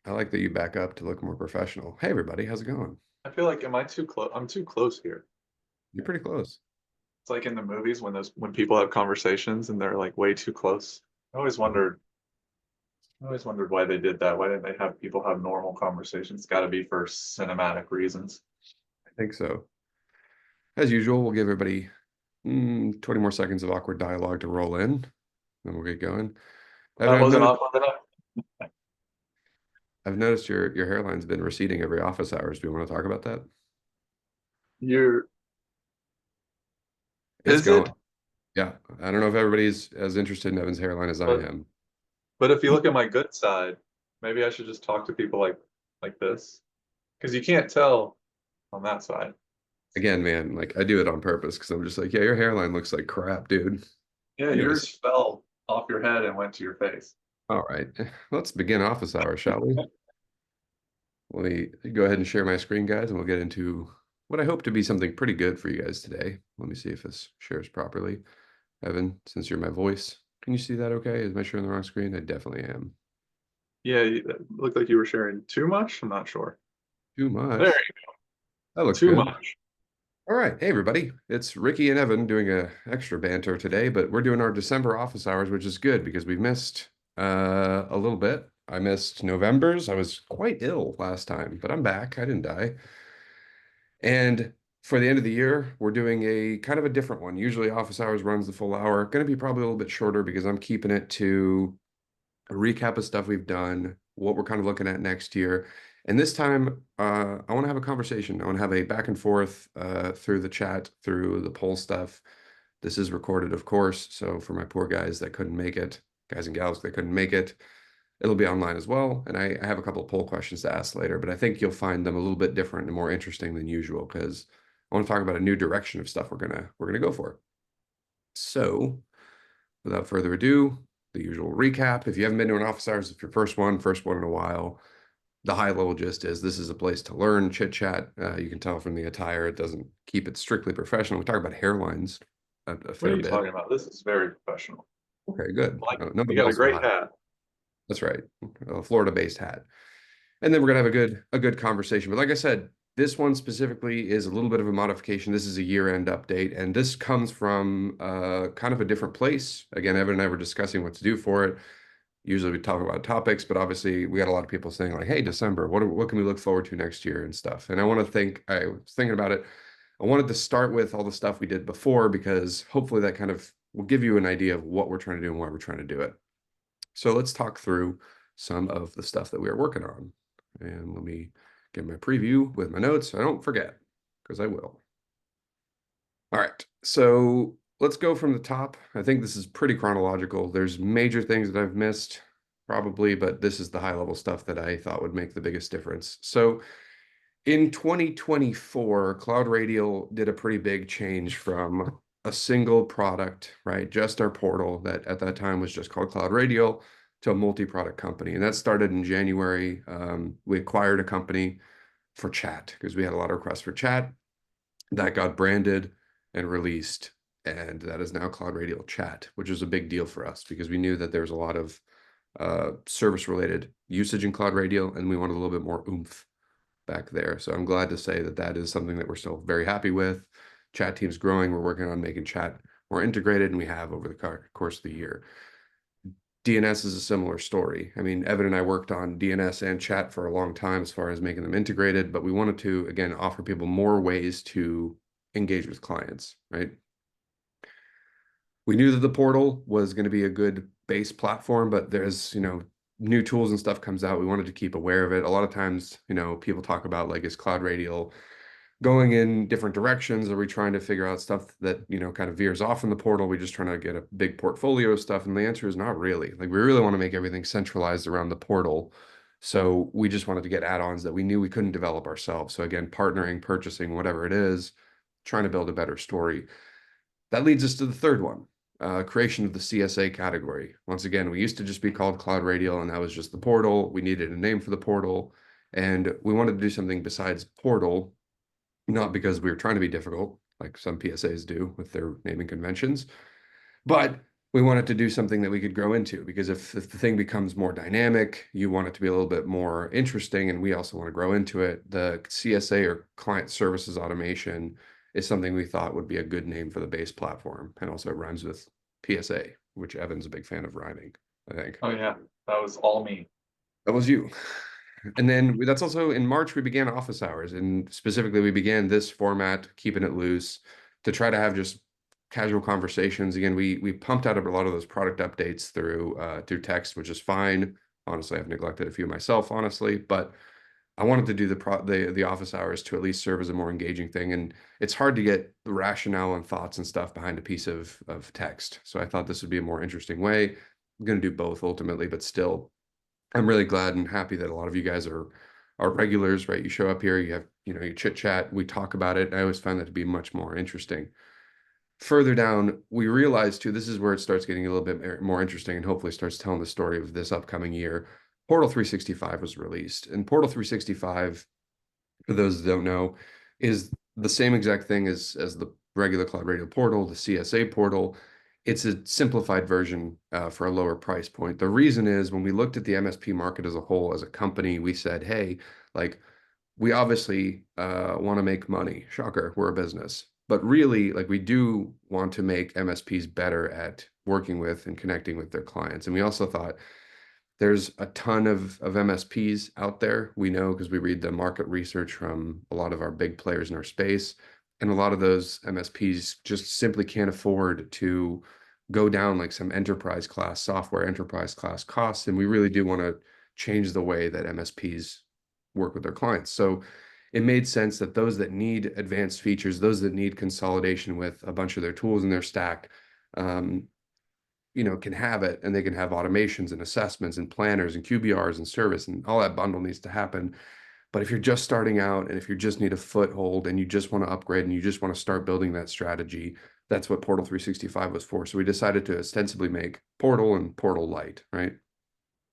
I like that you back up to look more professional. Hey, everybody, how's it going? I feel like am I too close? I'm too close here. You're pretty close. It's like in the movies when people have conversations and they're like way too close. I always Mhm. wondered, I always wondered why they did that. Why didn't they have people have normal conversations? It's got to be for cinematic reasons. I think so. As usual, we'll give everybody 20 more seconds of awkward dialogue to roll in, then we'll get going. Evan, That wasn't awkward enough. I've noticed your hairline's been receding every office hours. Do we want to talk about that? You're, It's is it? going. Yeah. I don't know if everybody's as interested in Evan's hairline as I But am. but if you look at my good side, maybe I should just talk to people like this because you can't tell on that side. Again, man, like I do it on purpose because I'm just like, yeah, your hairline looks like crap, dude. Yeah, Anyways, yours fell off your head and went to your face. all right. Let's begin office hours, shall we? Let me go ahead and share my screen, guys, and we'll get into what I hope to be something pretty good for you guys today. Let me see if this shares properly. Evan, since you're my voice, can you see that okay? Am I sharing the wrong screen? I definitely am. Yeah, it looked like you were sharing too much. I'm not sure. Too There much. you That go. looks Too good. much. All right. Hey, everybody. It's Ricky and Evan doing a extra banter today, but we're doing our December office hours, which is good because we missed a little bit. I missed November's. I was quite ill last time, but I'm back. I didn't die. And for the end of the year, we're doing a kind of a different one. Usually office hours runs the full hour. Going to be probably a little bit shorter because I'm keeping it to a recap of stuff we've done, what we're kind of looking at next year. And this time, I want to have a conversation. I want to have a back and forth through the chat, through the poll stuff. This is recorded, of course. So for my poor guys that couldn't make it, guys and gals that couldn't make it, it'll be online as well. And I have a couple of poll questions to ask later, but I think you'll find them a little bit different and more interesting than usual because I want to talk about a new direction of stuff we're gonna go for. So without further ado, the usual recap. If you haven't been to an office hours, if your first one in a while, the high level gist is this is a place to learn, chit chat. You can tell from the attire, it doesn't keep it strictly professional. We talk about hairlines a What are fair you bit. talking about? This is very professional. Okay, good. Like you Nobody got a else will great hire. hat. That's right. A Florida-based hat. And then we're gonna have a good conversation. But like I said, this one specifically is a little bit of a modification. This is a year-end update, and this comes from kind of a different place. Again, Evan and I were discussing what to do for it. Usually we talk about topics, but obviously we got a lot of people saying like, "Hey, December, what can we look forward to next year and stuff?" And I was thinking about it. I wanted to start with all the stuff we did before because hopefully that kind of will give you an idea of what we're trying to do and why we're trying to do it. So let's talk through some of the stuff that we are working on. And let me get my preview with my notes so I don't forget, because I will. All right, so let's go from the top. I think this is pretty chronological. There's major things that I've missed, probably, but this is the high level stuff that I thought would make the biggest difference. So in 2024, CloudRadial did a pretty big change from a single product, right? Just our portal that at that time was just called CloudRadial to a multi-product company. And that started in January. We acquired a company for chat because we had a lot of requests for chat. That got branded and released. And that is now CloudRadial Chat, which is a big deal for us because we knew that there's a lot of service related usage in CloudRadial and we wanted a little bit more oomph back there. So I'm glad to say that that is something that we're still very happy with. Chat team's growing. We're working on making chat more integrated, and we have over the course of the year. DNS is a similar story. I mean, Evan and I worked on DNS and chat for a long time as far as making them integrated, but we wanted to, again, offer people more ways to engage with clients, right? We knew that the portal was going to be a good base platform, but there's, new tools and stuff comes out. We wanted to keep aware of it. A lot of times, people talk about like, is CloudRadial going in different directions? Are we trying to figure out stuff that, kind of veers off from the portal? We just trying to get a big portfolio of stuff? And the answer is not really. Like we really want to make everything centralized around the portal. So we just wanted to get add-ons that we knew we couldn't develop ourselves. So again, partnering, purchasing, whatever it is, trying to build a better story. That leads us to the third one, creation of the CSA category. Once again, we used to just be called CloudRadial, and that was just the portal. We needed a name for the portal, and we wanted to do something besides portal, not because we were trying to be difficult, like some PSAs do with their naming conventions, but we wanted to do something that we could grow into, because if the thing becomes more dynamic, you want it to be a little bit more interesting, and we also want to grow into it. The CSA, or client services automation, is something we thought would be a good name for the base platform, and also it rhymes with PSA, which Evan's a big fan of rhyming, I think. Oh yeah, that was all me. That was you. And then that's also in March, we began office hours. And specifically, we began this format, keeping it loose, to try to have just casual conversations. Again, we pumped out a lot of those product updates through text, which is fine. Honestly, I've neglected a few myself, honestly, but I wanted to do the office hours to at least serve as a more engaging thing. And it's hard to get the rationale and thoughts and stuff behind a piece of text. So I thought this would be a more interesting way. I'm going to do both ultimately, but still, I'm really glad and happy that a lot of you guys are regulars, right? You show up here, you have, you chit chat, we talk about it. I always find that to be much more interesting. Further down, we realized too, this is where it starts getting a little bit more interesting, and hopefully starts telling the story of this upcoming year. Portal 365 was released, and Portal 365, for those that don't know, is the same exact thing as the regular CloudRadial portal, the CSA portal. It's a simplified version for a lower price point. The reason is, when we looked at the MSP market as a whole, as a company, we said, hey, like, we obviously want to make money. Shocker, we're a business. But really, like, we do want to make MSPs better at working with and connecting with their clients. And we also thought, there's a ton of MSPs out there. We know because we read the market research from a lot of our big players in our space. And a lot of those MSPs just simply can't afford to go down like some enterprise class software, enterprise class costs. And we really do want to change the way that MSPs work with their clients. So it made sense that those that need advanced features, those that need consolidation with a bunch of their tools in their stack, um, can have it, and they can have automations and assessments and planners and QBRs and service, and all that bundle needs to happen. But if you're just starting out, and if you just need a foothold and you just want to upgrade and you just want to start building that strategy, that's what Portal 365 was for. So we decided to ostensibly make Portal and Portal Lite, right?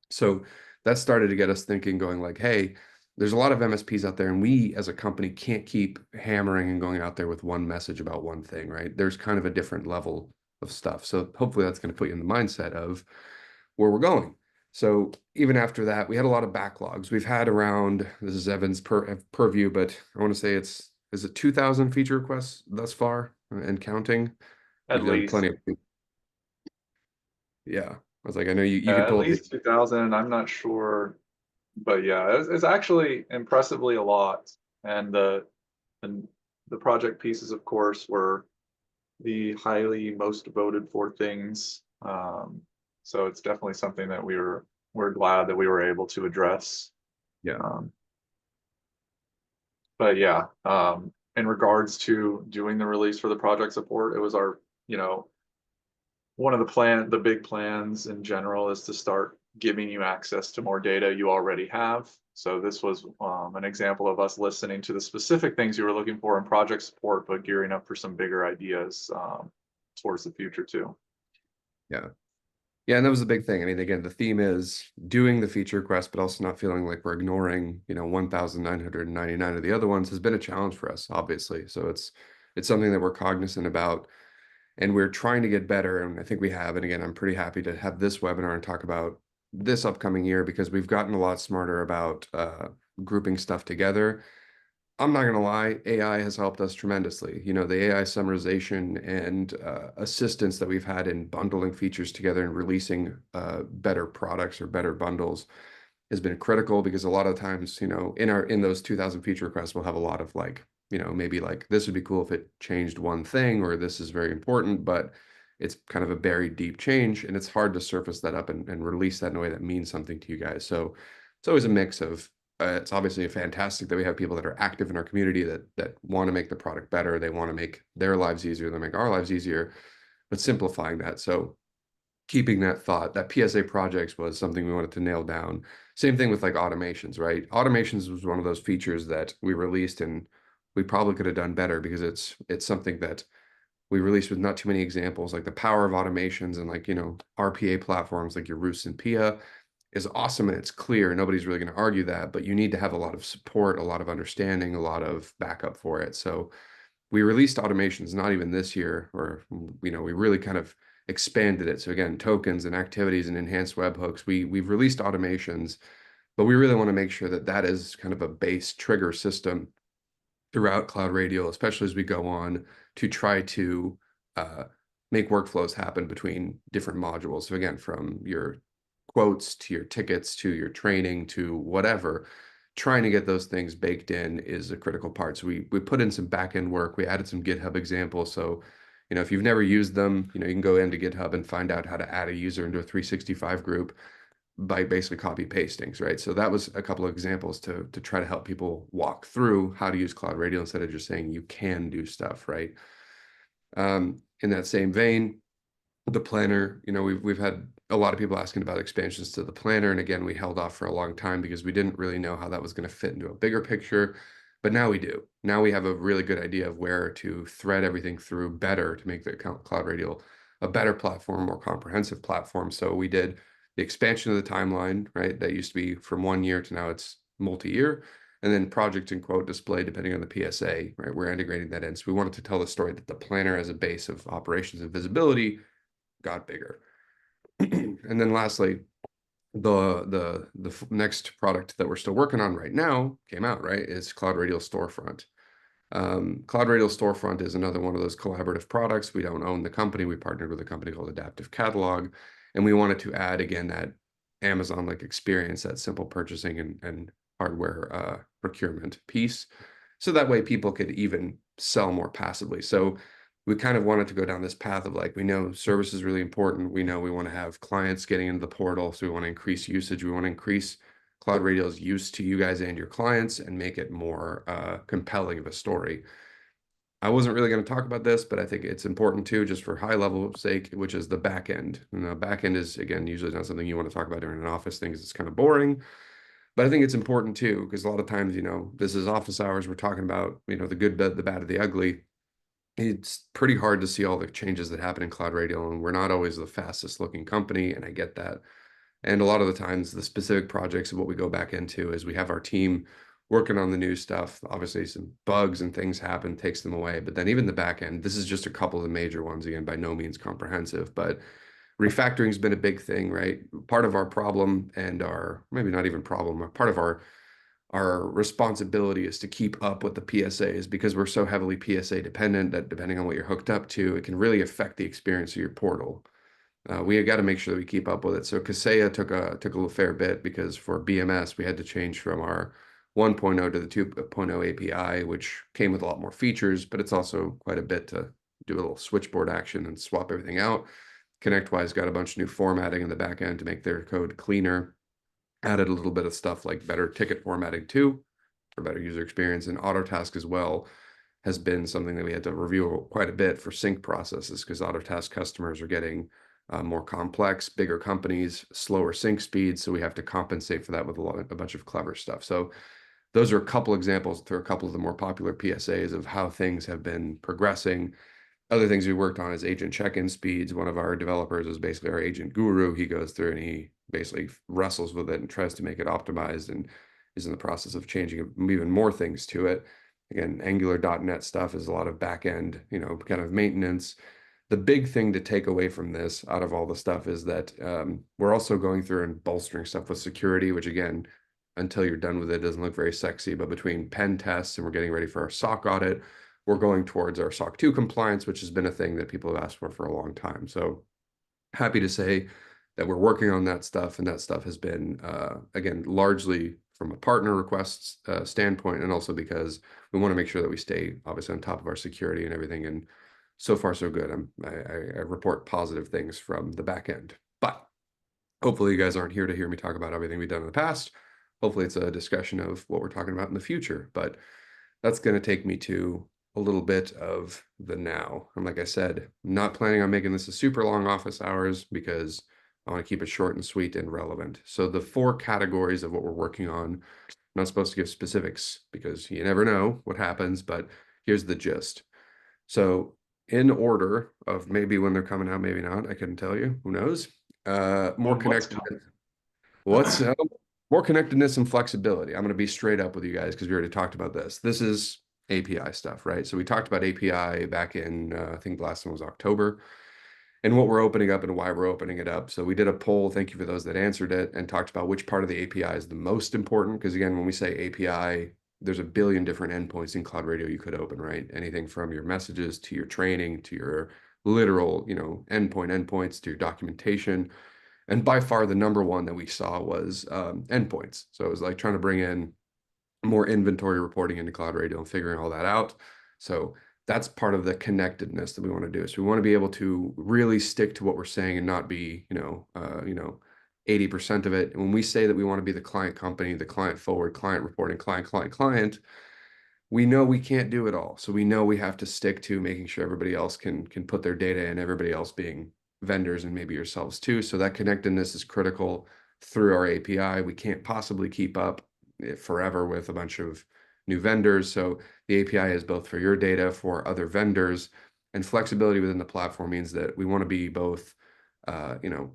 So that started to get us thinking, going like, hey, there's a lot of MSPs out there, and we as a company can't keep hammering and going out there with one message about one thing, right? There's kind of a different level of stuff. So hopefully that's going to put you in the mindset of where we're going. So even after that, we had a lot of backlogs. We've had around, this is Evan's purview, but I want to say is it 2,000 feature requests thus far and counting? At We've done least, plenty of, yeah. I was like, I know you could at pull up the, least 2000. I'm not sure, but yeah, it's actually impressively a lot. And and the project pieces, of course, were the highly most voted for things. So it's definitely something that we're glad that we were able to address. yeah. Um, but yeah, in regards to doing the release for the project support, it was our, one of the big plans in general is to start giving you access to more data you already have. So this was an example of us listening to the specific things you were looking for in project support, but gearing up for some bigger ideas towards the future too. Yeah. Yeah, and that was the big thing. I mean, again, the theme is doing the feature request, but also not feeling like we're ignoring, 1,999 of the other ones has been a challenge for us, obviously. So it's something that we're cognizant about, and we're trying to get better, and I think we have. And again, I'm pretty happy to have this webinar and talk about this upcoming year, because we've gotten a lot smarter about grouping stuff together. I'm not gonna lie, AI has helped us tremendously. The AI summarization and assistance that we've had in bundling features together and releasing better products or better bundles has been critical, because a lot of times, in those 2,000 feature requests, we'll have a lot of like, maybe like, this would be cool if it changed one thing, or this is very important, but it's kind of a buried deep change, and it's hard to surface that up and release that in a way that means something to you guys. So it's always a mix of it's obviously fantastic that we have people that are active in our community that want to make the product better. They want to make their lives easier. They make our lives easier, but simplifying that. So keeping that thought, that PSA projects was something we wanted to nail down. Same thing with like automations, right? Automations was one of those features that we released, and we probably could have done better, because it's something that we released with not too many examples. Like the power of automations and like, RPA platforms like your Roost and Pia is awesome, and it's clear. Nobody's really going to argue that, but you need to have a lot of support, a lot of understanding, a lot of backup for it. So we released automations not even this year, or we really kind of expanded it. So again, tokens and activities and enhanced webhooks. We've released automations, but we really want to make sure that that is kind of a base trigger system throughout CloudRadial, especially as we go on to try to uh, make workflows happen between different modules. So again, from your quotes to your tickets to your training to whatever, trying to get those things baked in is a critical part. So we put in some back-end work. We added some GitHub examples. So, if you've never used them, you can go into GitHub and find out how to add a user into a 365 group by basically copy pasting, right? So that was a couple of examples to try to help people walk through how to use CloudRadial instead of just saying you can do stuff, right? In that same vein, the planner, we've had a lot of people asking about expansions to the planner. And again, we held off for a long time because we didn't really know how that was going to fit into a bigger picture. But now we do. Now we have a really good idea of where to thread everything through better to make the CloudRadial a better platform, more comprehensive platform. So we did the expansion of the timeline, right? That used to be from 1 year to now it's multi-year. And then project and quote display, depending on the PSA, right? We're integrating that in. So we wanted to tell the story that the planner as a base of operations and visibility got bigger. And then lastly, the next product that we're still working on right now came out, right? Is CloudRadial Storefront. CloudRadial Storefront is another one of those collaborative products. We don't own the company. We partnered with a company called Adaptive Catalog, and we wanted to add again that Amazon-like experience, that simple purchasing and hardware procurement piece, so that way people could even sell more passively. So we kind of wanted to go down this path of like, we know service is really important. We know we want to have clients getting into the portal. So we want to increase usage. We want to increase CloudRadial's use to you guys and your clients and make it more compelling of a story. I wasn't really going to talk about this, but I think it's important too, just for high level sake, which is the back end. And the back end is, again, usually not something you want to talk about during an office thing because it's kind of boring. But I think it's important too, because a lot of times, this is office hours. We're talking about, the good, the bad, the ugly. It's pretty hard to see all the changes that happen in CloudRadial, and we're not always the fastest looking company, and I get that. And a lot of the times, the specific projects of what we go back into is we have our team working on the new stuff. Obviously, some bugs and things happen, takes them away. But then even the back end, this is just a couple of the major ones. Again, by no means comprehensive, but refactoring has been a big thing, right? Part of our problem and our, maybe not even problem, part of our responsibility is to keep up with the PSAs because we're so heavily PSA dependent that depending on what you're hooked up to, it can really affect the experience of your portal. We got to make sure that we keep up with it. So Kaseya took a fair bit because for BMS, we had to change from our 1.0 to the 2.0 API, which came with a lot more features, but it's also quite a bit to do a little switchboard action and swap everything out. ConnectWise got a bunch of new formatting in the back end to make their code cleaner. Added a little bit of stuff like better ticket formatting too, for better user experience. And Autotask as well has been something that we had to review quite a bit for sync processes because Autotask customers are getting more complex, bigger companies, slower sync speeds. So we have to compensate for that with a bunch of clever stuff. So those are a couple examples through a couple of the more popular PSAs of how things have been progressing. Other things we worked on is agent check-in speeds. One of our developers is basically our agent guru. He goes through and he basically wrestles with it and tries to make it optimized and is in the process of changing even more things to it. Again, Angular.net stuff is a lot of back-end, kind of maintenance. The big thing to take away from this out of all the stuff is that we're also going through and bolstering stuff with security, which again, until you're done with it, doesn't look very sexy. But between pen tests and we're getting ready for our SOC audit, we're going towards our SOC 2 compliance, which has been a thing that people have asked for a long time. So happy to say that we're working on that stuff, and that stuff has been, again, largely from a partner requests standpoint, and also because we want to make sure that we stay obviously on top of our security and everything. And so far, so good. I report positive things from the back end. But hopefully you guys aren't here to hear me talk about everything we've done in the past. Hopefully it's a discussion of what we're talking about in the future. But that's going to take me to a little bit of the now. And like I said, I'm not planning on making this a super long office hours because I want to keep it short and sweet and relevant. So the 4 categories of what we're working on, I'm not supposed to give specifics because you never know what happens, but here's the gist. So in order of maybe when they're coming out, maybe not, I couldn't tell you, who knows? More connected. What's more connectedness and flexibility. I'm going to be straight up with you guys because we already talked about this. This is API stuff, right? So we talked about API back in, I think the last one was October. and what we're opening up and why we're opening it up. So we did a poll, thank you for those that answered it, and talked about which part of the API is the most important. Because again, when we say API, there's a billion different endpoints in CloudRadial you could open, right? Anything from your messages to your training to your literal, endpoints to your documentation. And by far the number one that we saw was endpoints. So it was like trying to bring in more inventory reporting into CloudRadial and figuring all that out. So that's part of the connectedness that we want to do. So we want to be able to really stick to what we're saying and not be, 80% of it. And when we say that we want to be the client company, the client forward, client reporting, client, we know we can't do it all. So we know we have to stick to making sure everybody else can put their data in, everybody else being vendors and maybe yourselves too. So that connectedness is critical through our API. We can't possibly keep up forever with a bunch of new vendors. So the API is both for your data, for other vendors, and flexibility within the platform means that we want to be both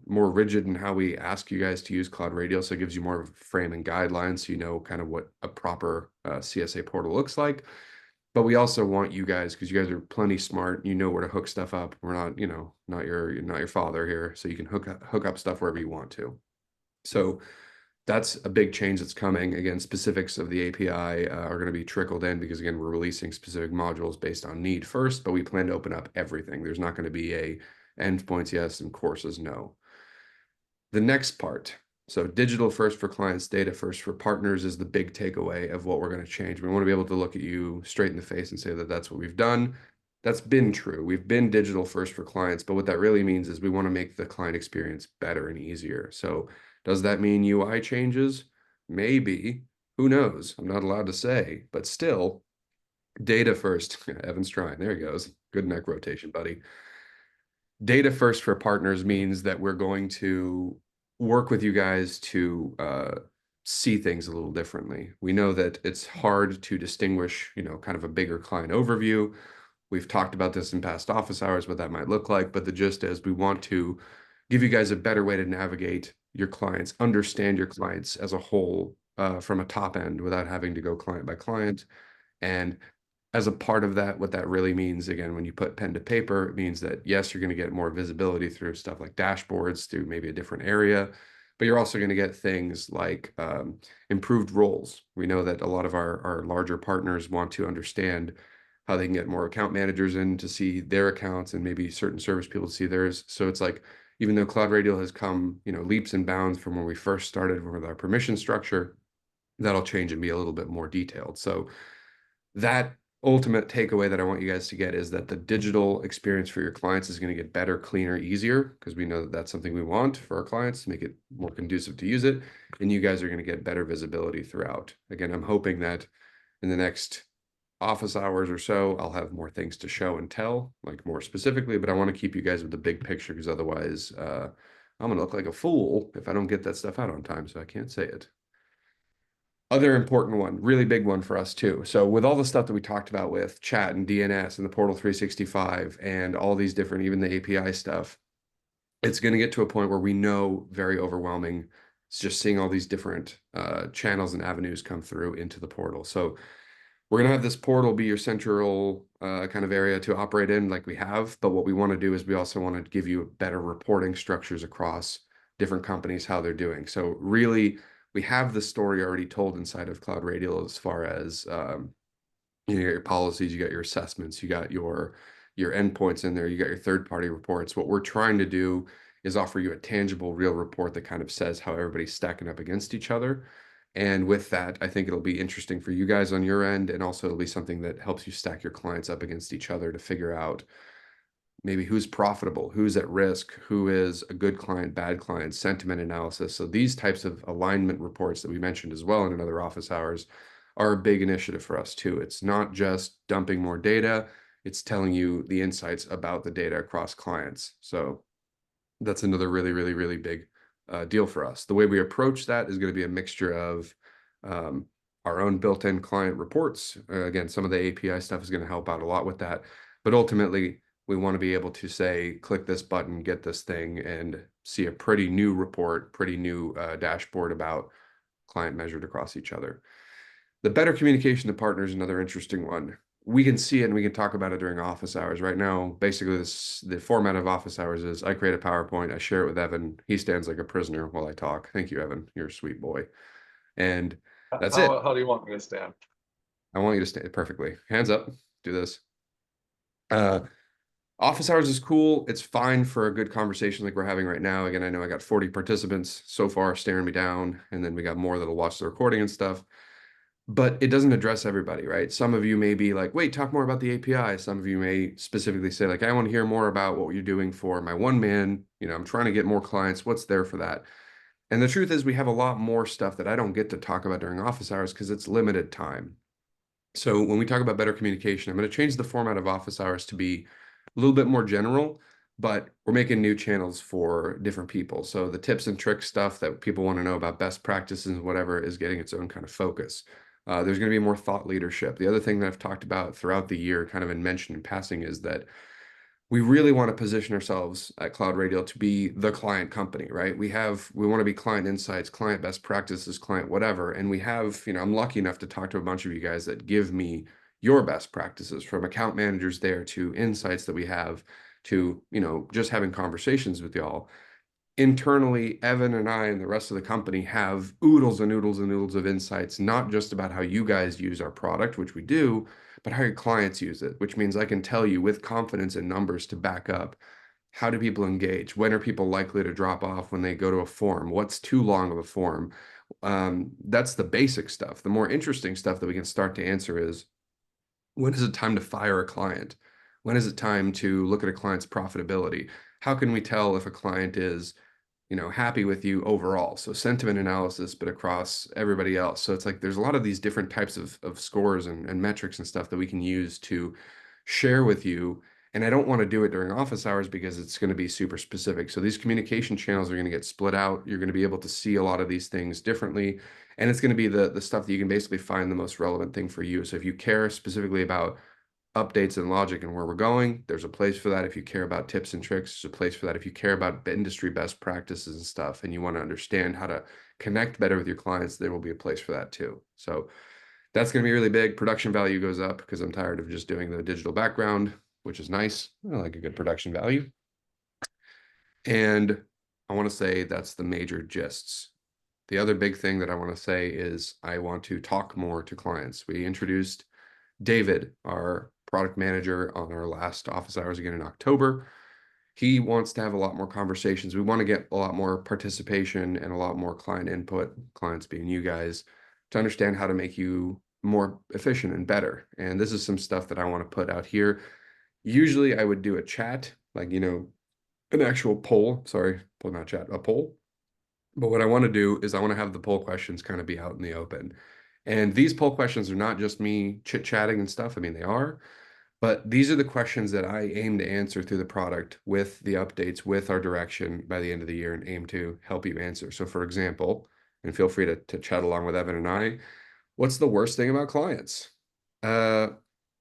more rigid in how we ask you guys to use CloudRadial. So it gives you more of a frame and guidelines so you know kind of what a proper CSA portal looks like. But we also want you guys, because you guys are plenty smart, you know where to hook stuff up. We're not, not your father here, so you can hook up stuff wherever you want to. So that's a big change that's coming. Again, specifics of the API are going to be trickled in because again, we're releasing specific modules based on need first, but we plan to open up everything. There's not going to be a endpoints yes and courses no. The next part, so digital first for clients, data first for partners is the big takeaway of what we're going to change. We want to be able to look at you straight in the face and say that that's what we've done. That's been true. We've been digital first for clients, but what that really means is we want to make the client experience better and easier. So does that mean UI changes? Maybe. Who knows? I'm not allowed to say, but still, data first. Evan's trying. There he goes. Good neck rotation, buddy. Data first for partners means that we're going to work with you guys to see things a little differently. We know that it's hard to distinguish, kind of a bigger client overview. We've talked about this in past office hours, what that might look like, but the gist is we want to give you guys a better way to navigate your clients, understand your clients as a whole from a top end without having to go client by client. And as a part of that, what that really means, again, when you put pen to paper, it means that yes, you're going to get more visibility through stuff like dashboards, through maybe a different area, but you're also going to get things like improved roles. We know that a lot of our larger partners want to understand how they can get more account managers in to see their accounts and maybe certain service people to see theirs. So it's like, even though CloudRadial has come, leaps and bounds from when we first started with our permission structure, that'll change and be a little bit more detailed. So that ultimate takeaway that I want you guys to get is that the digital experience for your clients is going to get better, cleaner, easier, because we know that that's something we want for our clients to make it more conducive to use it. And you guys are going to get better visibility throughout. Again, I'm hoping that in the next office hours or so, I'll have more things to show and tell, like more specifically, but I want to keep you guys with the big picture because otherwise I'm going to look like a fool if I don't get that stuff out on time, so I can't say it. Other important one, really big one for us too. So with all the stuff that we talked about with chat and DNS and the Portal 365 and all these different, even the API stuff, it's going to get to a point where we know very overwhelming. It's just seeing all these different channels and avenues come through into the portal. So we're going to have this portal be your central kind of area to operate in like we have. But what we want to do is we also want to give you better reporting structures across different companies, how they're doing. So really, we have the story already told inside of CloudRadial as far as you got your policies, you got your assessments, you got your endpoints in there, you got your third-party reports. What we're trying to do is offer you a tangible, real report that kind of says how everybody's stacking up against each other. And with that, I think it'll be interesting for you guys on your end, and also it'll be something that helps you stack your clients up against each other to figure out maybe who's profitable, who's at risk, who is a good client, bad client, sentiment analysis. So these types of alignment reports that we mentioned as well in another office hours are a big initiative for us too. It's not just dumping more data, it's telling you the insights about the data across clients. So that's another really, really, really big deal for us. The way we approach that is going to be a mixture of our own built-in client reports. Again, some of the API stuff is going to help out a lot with that. But ultimately, we want to be able to say, click this button, get this thing, and see a pretty new report, pretty new dashboard about client measured across each other. The better communication to partners, another interesting one. we can see it and we can talk about it during office hours. Right now, basically the format of office hours is I create a PowerPoint, I share it with Evan. He stands like a prisoner while I talk. Thank you, Evan. You're a sweet boy. And that's it. How do you want me to stand? I want you to stand perfectly. Hands up. Do this. Uh, Office hours is cool. It's fine for a good conversation like we're having right now. Again, I know I got 40 participants so far staring me down, and then we got more that'll watch the recording and stuff. But it doesn't address everybody, right? Some of you may be like, wait, talk more about the API. Some of you may specifically say, like, I want to hear more about what you're doing for my one man. I'm trying to get more clients. What's there for that? And the truth is, we have a lot more stuff that I don't get to talk about during office hours because it's limited time. So when we talk about better communication, I'm going to change the format of office hours to be a little bit more general, but we're making new channels for different people. So the tips and tricks stuff that people want to know about best practices and whatever is getting its own kind of focus. There's going to be more thought leadership. The other thing that I've talked about throughout the year, kind of in mention in passing, is that we really want to position ourselves at CloudRadial to be the client company, right? We want to be client insights, client best practices, client whatever. And we have, I'm lucky enough to talk to a bunch of you guys that give me your best practices, from account managers there to insights that we have to, just having conversations with y'all. Internally, Evan and I and the rest of the company have oodles and oodles and oodles of insights, not just about how you guys use our product, which we do, but how your clients use it, which means I can tell you with confidence and numbers to back up, how do people engage? When are people likely to drop off when they go to a form? What's too long of a form? That's the basic stuff. The more interesting stuff that we can start to answer is, when is it time to fire a client? When is it time to look at a client's profitability? How can we tell if a client is happy with you overall? So sentiment analysis, but across everybody else. So it's like there's a lot of these different types of scores and metrics and stuff that we can use to share with you. And I don't want to do it during office hours because it's going to be super specific. So these communication channels are going to get split out. You're going to be able to see a lot of these things differently. And it's going to be the stuff that you can basically find the most relevant thing for you. So if you care specifically about updates and logic and where we're going, there's a place for that. If you care about tips and tricks, there's a place for that. If you care about industry best practices and stuff, and you want to understand how to connect better with your clients, there will be a place for that too. So that's going to be really big. Production value goes up because I'm tired of just doing the digital background, which is nice. I like a good production value. And I want to say that's the major gists. The other big thing that I want to say is I want to talk more to clients. We introduced David, our product manager, on our last office hours again in October. He wants to have a lot more conversations. We want to get a lot more participation and a lot more client input, clients being you guys, to understand how to make you more efficient and better. And this is some stuff that I want to put out here. Usually I would do a chat, like, an actual poll, sorry, not chat, a poll. But what I want to do is I want to have the poll questions kind of be out in the open. And these poll questions are not just me chit-chatting and stuff. I mean, they are, but these are the questions that I aim to answer through the product with the updates, with our direction by the end of the year, and aim to help you answer. So for example, and feel free to chat along with Evan and I, what's the worst thing about clients? Uh,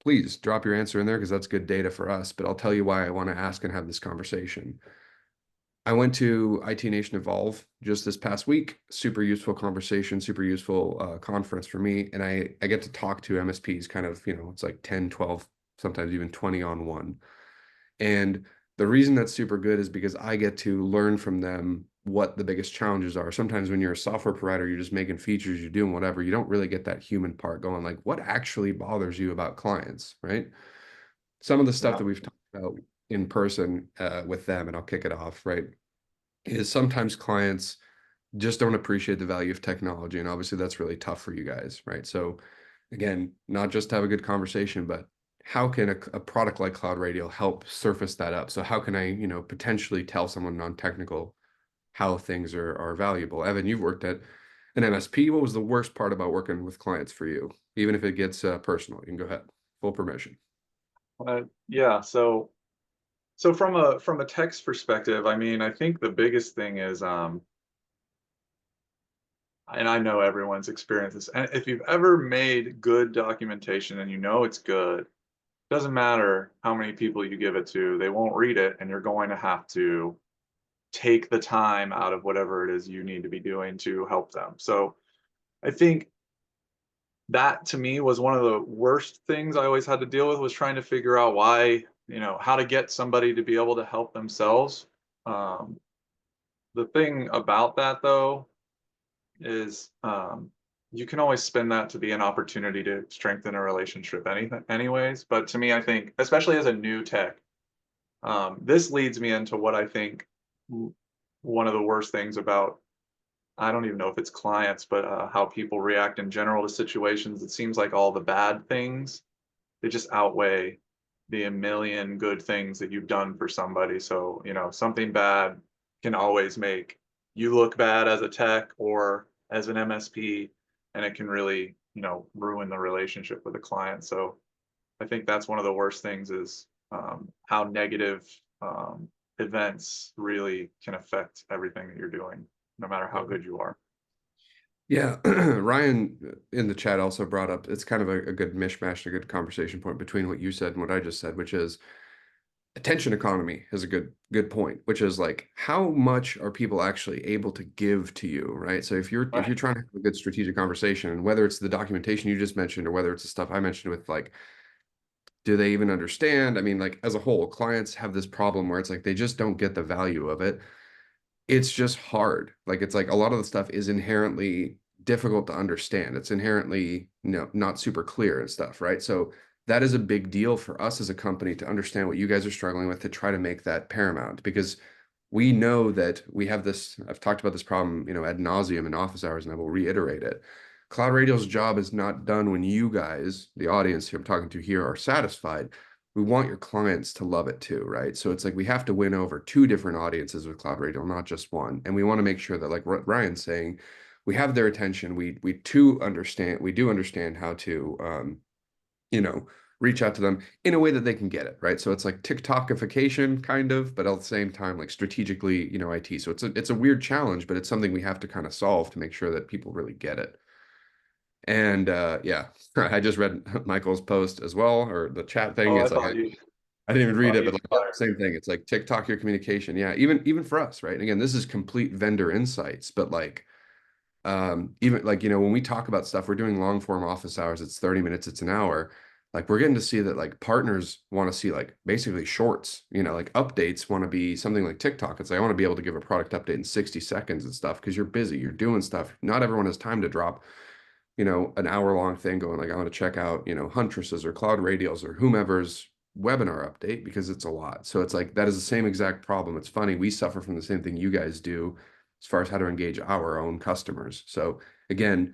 Please drop your answer in there because that's good data for us, but I'll tell you why I want to ask and have this conversation. I went to IT Nation Evolve just this past week. Super useful conversation, super useful conference for me. And I get to talk to MSPs kind of, it's like 10, 12, sometimes even 20 on one. And the reason that's super good is because I get to learn from them what the biggest challenges are. Sometimes when you're a software provider, you're just making features, you're doing whatever. You don't really get that human part going, like what actually bothers you about clients, right? Some of the stuff Yeah. that we've talked about in person with them, and I'll kick it off, right, is sometimes clients just don't appreciate the value of technology. And obviously that's really tough for you guys, right? So again, not just to have a good conversation, but how can a product like CloudRadial help surface that up? So how can I, potentially tell someone non-technical how things are valuable? Evan, you've worked at an MSP. What was the worst part about working with clients for you? Even if it gets personal, you can go ahead, full permission. Yeah. So from a text perspective, I mean, I think the biggest thing is, and I know everyone's experienced this, and if you've ever made good documentation and you know it's good, doesn't matter how many people you give it to, they won't read it, and you're going to have to take the time out of whatever it is you need to be doing to help them. So I think that to me was one of the worst things I always had to deal with, was trying to figure out why, how to get somebody to be able to help themselves. Um, the thing about that though is, you can always spin that to be an opportunity to strengthen a relationship anyways. But to me, I think, especially as a new tech, this leads me into what I think one of the worst things about, I don't even know if it's clients, but how people react in general to situations. It seems like all the bad things, they just outweigh the a million good things that you've done for somebody. So, something bad can always make you look bad as a tech or as an MSP, and it can really, ruin the relationship with a client. So I think that's one of the worst things, is how negative events really can affect everything that you're doing, no matter how good you are. Yeah, Ryan in the chat also brought up, it's kind of a good mishmash, a good conversation point between what you said and what I just said, which is attention economy is a good point, which is like how much are people actually able to give to you, right? So if you're Right. trying to have a good strategic conversation, and whether it's the documentation you just mentioned or whether it's the stuff I mentioned with like, do they even understand? I mean, like as a whole, clients have this problem where it's like they just don't get the value of it. It's just hard. Like it's like a lot of the stuff is inherently difficult to understand. It's inherently, not super clear and stuff, right? So that is a big deal for us as a company to understand what you guys are struggling with, to try to make that paramount, because we know that we have this. I've talked about this problem, ad nauseum in office hours, and I will reiterate it. CloudRadial's job is not done when you guys, the audience who I'm talking to here, are satisfied. We want your clients to love it too, right? So it's like we have to win over two different audiences with CloudRadial, not just one. And we want to make sure that, like what Ryan's saying, we have their attention. We do understand how to you know, reach out to them in a way that they can get it, right? So it's like TikTokification kind of, but at the same time, like strategically, IT. So it's a weird challenge, but it's something we have to kind of solve to make sure that people really get it. And yeah, I just read Michael's post as well, or the chat thing. Oh, It's like I didn't even read it, but you like fired. same thing. It's like TikTok your communication. Yeah, even for us, right? And again, this is complete vendor insights, but like even like when we talk about stuff, we're doing long form office hours, it's 30 minutes, it's an hour. Like we're getting to see that like partners want to see like basically shorts, like updates want to be something like TikTok. It's like I want to be able to give a product update in 60 seconds and stuff, because you're busy, you're doing stuff. Not everyone has time to drop an hour long thing going like, I want to check out, Huntresses or CloudRadials or whomever's webinar update, because it's a lot. So it's like that is the same exact problem. It's funny, we suffer from the same thing you guys do as far as how to engage our own customers. So again,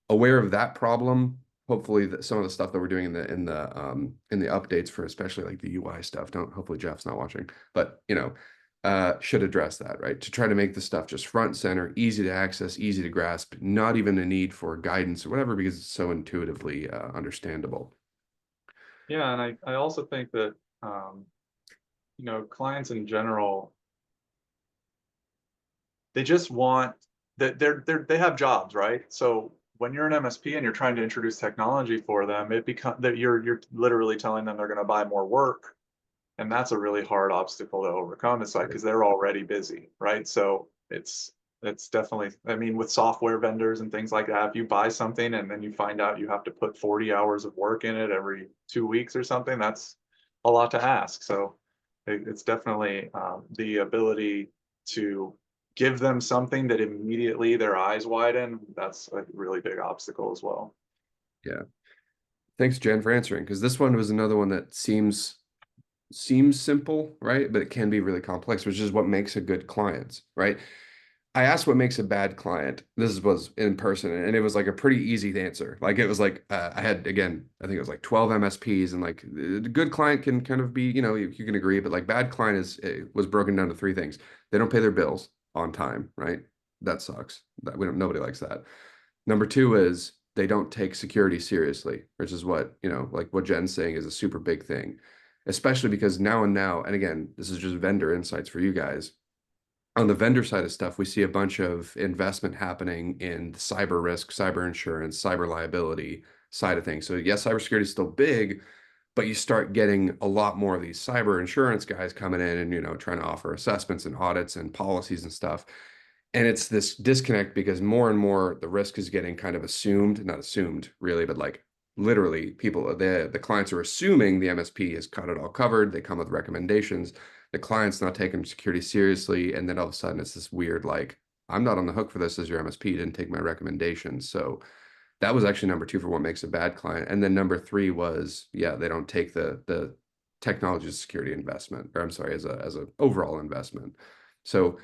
aware of that problem. Hopefully that some of the stuff that we're doing in the updates for especially like the UI stuff, don't hopefully Jeff's not watching, but should address that, right? To try to make the stuff just front center, easy to access, easy to grasp, not even a need for guidance or whatever, because it's so intuitively understandable. Yeah, and I also think that, clients in general, they just want that they have jobs, right? So when you're an MSP and you're trying to introduce technology for them, it become that you're literally telling them they're going to buy more work, and that's a really hard obstacle to overcome. It's like, Right. because they're already busy, right? So it's definitely, I mean, with software vendors and things like that, if you buy something and then you find out you have to put 40 hours of work in it every 2 weeks or something, that's a lot to ask. So it's definitely, the ability to give them something that immediately their eyes widen. That's a really big obstacle as well. Yeah. Thanks, Jen, for answering, because this one was another one that seems simple, right? But it can be really complex, which is what makes a good client, right? I asked what makes a bad client. Was in person, and it was like a pretty easy answer. Like it was like I had, again, I think it was like 12 MSPs, and like the good client can kind of be, you can agree, but like bad client was broken down to three things. They don't pay their bills on time, right? That sucks. Nobody likes that. Number two is they don't take security seriously, which is what, like what Jen's saying is a super big thing, especially because and again, this is just vendor insights for you guys. On the vendor side of stuff, we see a bunch of investment happening in the cyber risk, cyber insurance, cyber liability side of things. So yes, cybersecurity is still big, but you start getting a lot more of these cyber insurance guys coming in and, trying to offer assessments and audits and policies and stuff. And it's this disconnect because more and more the risk is getting kind of assumed, not assumed really, but like literally people, the clients are assuming the MSP has got it all covered. They come with recommendations. The client's not taking security seriously. And then all of a sudden it's this weird, like, I'm not on the hook for this as your MSP, didn't take my recommendations. So that was actually number two for what makes a bad client. And then number three was, yeah, they don't take the technology security investment, or I'm sorry, as a overall investment. So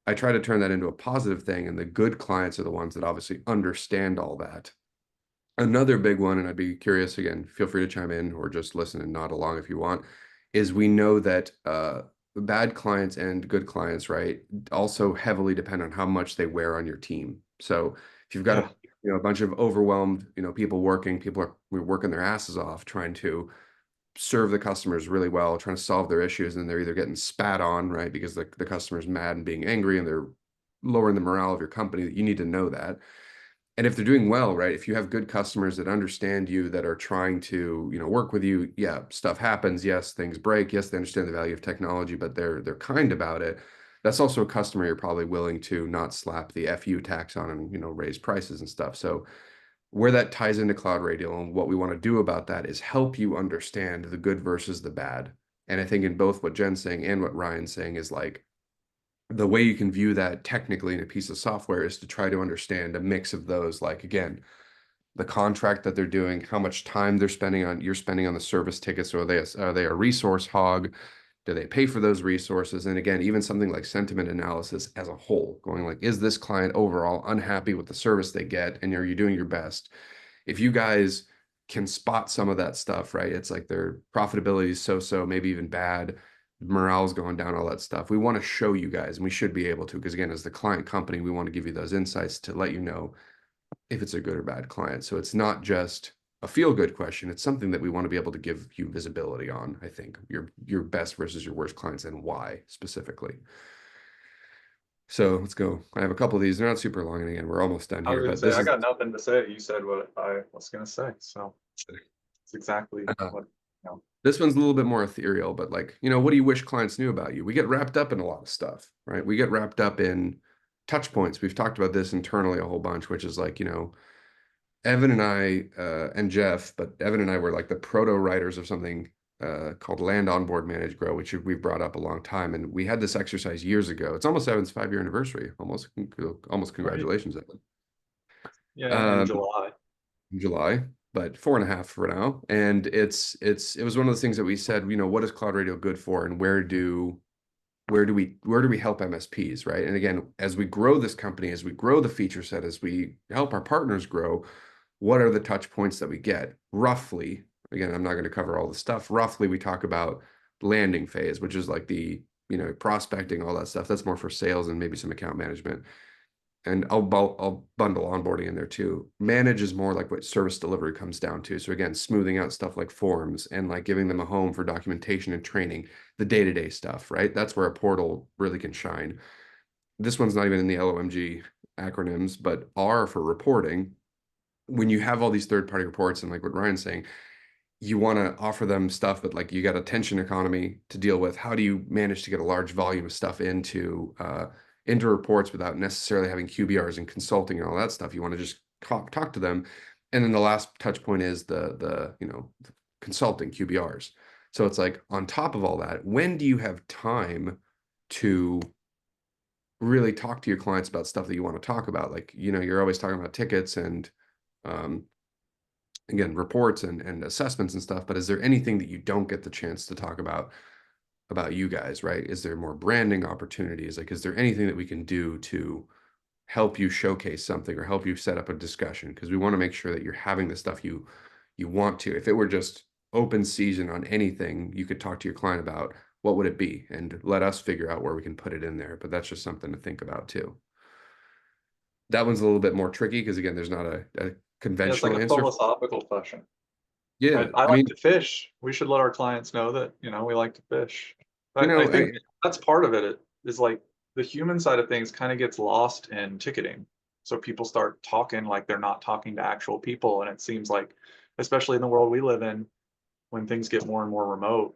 I try to turn that into a positive thing, and the good clients are the ones that obviously understand all that. Another big one, and I'd be curious again, feel free to chime in or just listen and nod along if you want, is we know that bad clients and good clients, right, also heavily depend on how much they wear on your team. So if you've got Yeah. a bunch of overwhelmed, people working, people are working their asses off trying to serve the customers really well, trying to solve their issues, and they're either getting spat on, right, because the customer's mad and being angry and they're lowering the morale of your company, that you need to know that. And if they're doing well, right, if you have good customers that understand you, that are trying to, work with you, yeah, stuff happens. Yes, things break. Yes, they understand the value of technology, but they're kind about it. That's also a customer you're probably willing to not slap the FU tax on and, raise prices and stuff. So where that ties into CloudRadial and what we want to do about that is help you understand the good versus the bad. And I think in both what Jen's saying and what Ryan's saying is like the way you can view that technically in a piece of software is to try to understand a mix of those, like again, the contract that they're doing, how much time you're spending on the service tickets. Are they a resource hog? Do they pay for those resources? And again, even something like sentiment analysis as a whole, going like, is this client overall unhappy with the service they get? And are you doing your best? If you guys can spot some of that stuff, right? It's like their profitability is so, maybe even bad, morale's going down, all that stuff. We want to show you guys, and we should be able to, because again, as the client company, we want to give you those insights to let you know if it's a good or bad client. So it's not just a feel good question. It's something that we want to be able to give you visibility on, I think, your best versus your worst clients and why specifically. So let's go. I have a couple of these. They're not super long, and again, we're almost done I was here, gonna but say this I is got nothing to say. You said what I was gonna say, so it's exactly uh, what you know. this one's a little bit more ethereal, but like, what do you wish clients knew about you? We get wrapped up in a lot of stuff, right? We get wrapped up in touch points. We've talked about this internally a whole bunch, which is like, Evan and I and Jeff, but Evan and I were like the proto writers of something called Land Onboard Manage Grow, which we've brought up a long time. And we had this exercise years ago. It's almost Evan's 5-year anniversary. Almost Right. congratulations, Evan. Yeah, in Um, July. in July, but 4.5 for now. And it was one of those things that we said, what is Cloud Radio good for, and where do we help MSPs, right? And again, as we grow this company, as we grow the feature set, as we help our partners grow, what are the touch points that we get? Roughly, again, I'm not going to cover all the stuff. Roughly, we talk about landing phase, which is like the, prospecting, all that stuff. That's more for sales and maybe some account management. And I'll bundle onboarding in there too. Manage is more like what service delivery comes down to. So again, smoothing out stuff like forms and like giving them a home for documentation and training, the day-to-day stuff, right? That's where a portal really can shine. This one's not even in the LOMG acronyms, but R for reporting. When you have all these third-party reports and like what Ryan's saying, you want to offer them stuff, but like you got a tension economy to deal with. How do you manage to get a large volume of stuff into reports without necessarily having QBRs and consulting and all that stuff? You want to just talk to them. And then the last touch point is the consulting QBRs. So it's like on top of all that, when do you have time to really talk to your clients about stuff that you want to talk about? Like, you're always talking about tickets and um, again, reports and assessments and stuff, but is there anything that you don't get the chance to talk about you guys, right? Is there more branding opportunities? Like, is there anything that we can do to help you showcase something or help you set up a discussion? Because we want to make sure that you're having the stuff you want to. If it were just open season on anything you could talk to your client about, what would it be? And let us figure out where we can put it in there. But that's just something to think about too. That one's a little bit more tricky because again, there's not a Yeah, it's like conventional a answer. philosophical question. Yeah, I I like mean, to fish. We should let our clients know that, we like to fish. you But I know, think I, that's part of it is like the human side of things kind of gets lost in ticketing. So people start talking like they're not talking to actual people. And it seems like, especially in the world we live in, when things get more and more remote,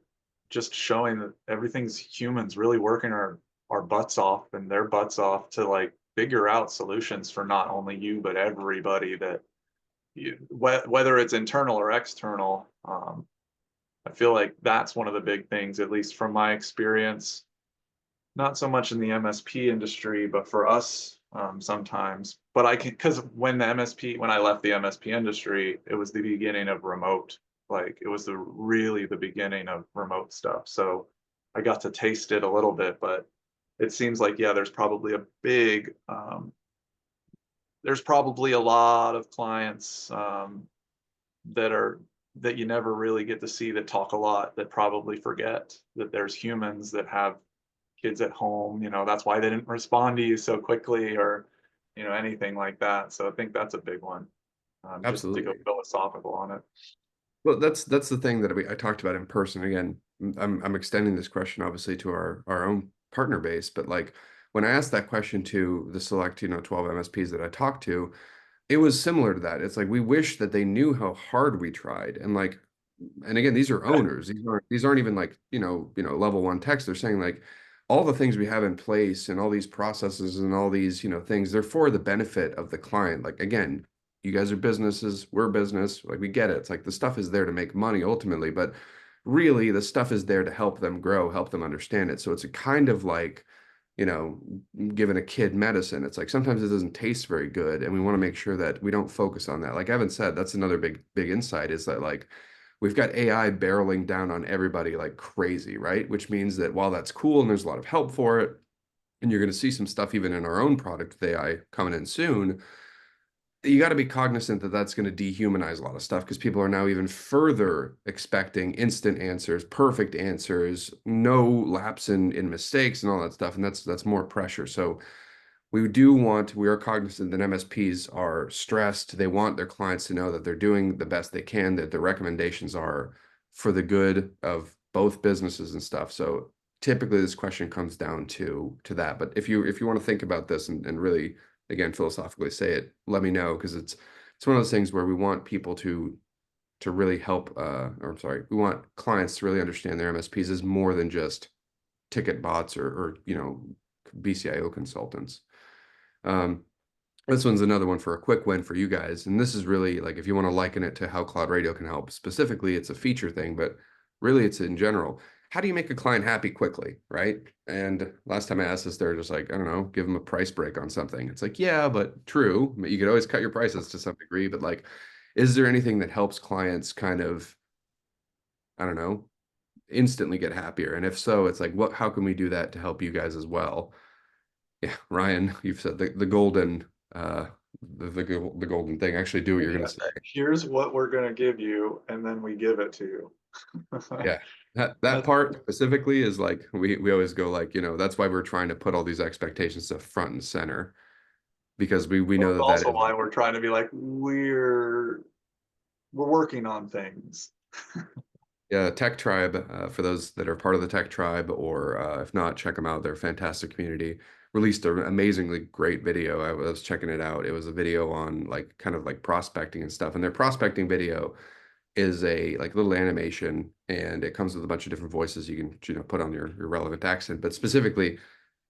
just showing that everything's humans really working our butts off and their butts off to like figure out solutions for not only you, but everybody that whether it's internal or external. I feel like that's one of the big things, at least from my experience, not so much in the MSP industry, but for us sometimes. But I can, because when I left the MSP industry, it was the beginning of remote. Like it was really the beginning of remote stuff. So I got to taste it a little bit, but it seems like, yeah, there's probably a lot of clients that are that you never really get to see, that talk a lot, that probably forget that there's humans that have kids at home. That's why they didn't respond to you so quickly, or anything like that. So I think that's a big one, just to go Absolutely. philosophical on it. Well, that's the thing that I talked about in person. Again, I'm extending this question obviously to our own partner base, but like when I asked that question to the select, 12 MSPs that I talked to, it was similar to that. It's like we wish that they knew how hard we tried. And like, and again, these are owners. These aren't even like, level one techs. They're saying like all the things we have in place and all these processes and all these, things, they're for the benefit of the client. Like again, you guys are businesses, we're business, like we get it. It's like the stuff is there to make money ultimately, but really the stuff is there to help them grow, help them understand it. So it's a kind of like, you know, giving a kid medicine. It's like sometimes it doesn't taste very good, and we want to make sure that we don't focus on that. Like Evan said, that's another big insight is that like we've got AI barreling down on everybody like crazy, right? Which means that while that's cool and there's a lot of help for it, and you're going to see some stuff even in our own product with AI coming in soon, you got to be cognizant that that's going to dehumanize a lot of stuff because people are now even further expecting instant answers, perfect answers, no lapse in mistakes and all that stuff, and that's more pressure. So we are cognizant that MSPs are stressed. They want their clients to know that they're doing the best they can, that the recommendations are for the good of both businesses and stuff. So typically this question comes down to that. But if you want to think about this and really again philosophically say it, let me know because it's one of those things where we want people to really help or I'm sorry, we want clients to really understand their MSPs is more than just ticket bots or BCIO consultants. Um, this one's another one for a quick win for you guys. And this is really like if you want to liken it to how CloudRadial can help, specifically, it's a feature thing, but really it's in general. How do you make a client happy quickly, right? And last time I asked this, they're just like, I don't know, give them a price break on something. It's like, yeah, but true. You could always cut your prices to some degree, but like, is there anything that helps clients kind of, I don't know, instantly get happier? And if so, it's like, how can we do that to help you guys as well? Yeah, Ryan, you've said the golden the golden thing. Actually, do what you're gonna Yeah. say. Here's what we're going to give you, and then we give it to you. Yeah. That That's part specifically is like we always go like, that's why we're trying to put all these expectations to front and center because we know that also is why we're trying to be like, we're working on things. yeah, Tech Tribe, for those that are part of the Tech Tribe, or if not, check them out. They're a fantastic community. Released an amazingly great video. I was checking it out. It was a video on like kind of like prospecting and stuff. And their prospecting video is a like little animation, and it comes with a bunch of different voices you can put on your relevant accent. But specifically